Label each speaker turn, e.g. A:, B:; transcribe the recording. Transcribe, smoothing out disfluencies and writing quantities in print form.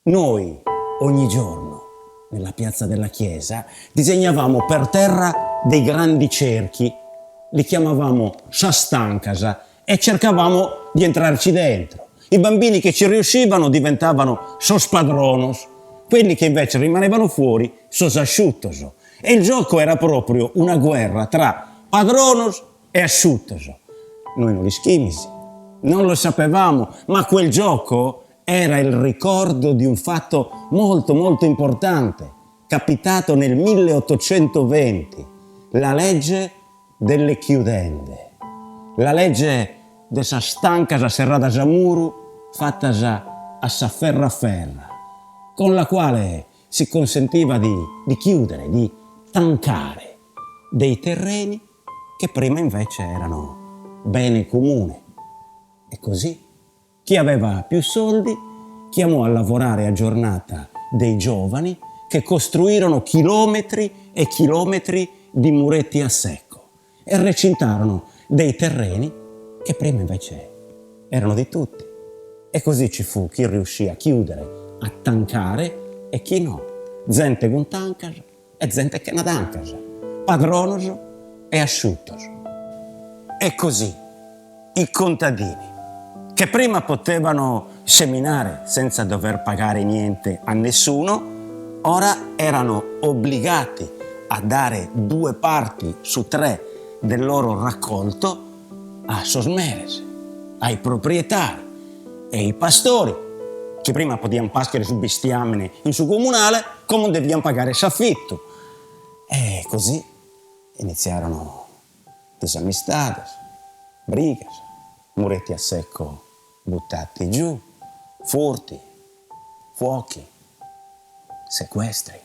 A: Noi, ogni giorno, nella piazza della chiesa, disegnavamo per terra dei grandi cerchi, li chiamavamo Sastankasa e cercavamo di entrarci dentro. I bambini che ci riuscivano diventavano Sospadronos, quelli che invece rimanevano fuori Sosasciuttoso. E il gioco era proprio una guerra tra Padronos e Asciuttoso. Noi non li schimisi, non lo sapevamo, ma quel gioco era il ricordo di un fatto molto molto importante, capitato nel 1820, la legge delle chiudende, la legge de sa stancasa serrada Jamuru fattasa a sa ferra ferra, con la quale si consentiva di chiudere, di tancare dei terreni che prima invece erano bene comune. E così chi aveva più soldi chiamò a lavorare a giornata dei giovani che costruirono chilometri e chilometri di muretti a secco e recintarono dei terreni che prima invece erano di tutti. E così ci fu chi riuscì a chiudere, a tancare e chi no. Gente con tancasa e gente che non tancasa, padronoso e asciuttoso. E così i contadini, che prima potevano seminare senza dover pagare niente a nessuno, ora erano obbligati a dare 2 parti su 3 del loro raccolto a sosmerese, ai proprietari e i pastori, che prima potevano pascere su bestiamine in su comunale, come dovevano pagare s'affitto. E così iniziarono disamistades, brigas, muretti a secco buttati giù, furti, fuochi, sequestri.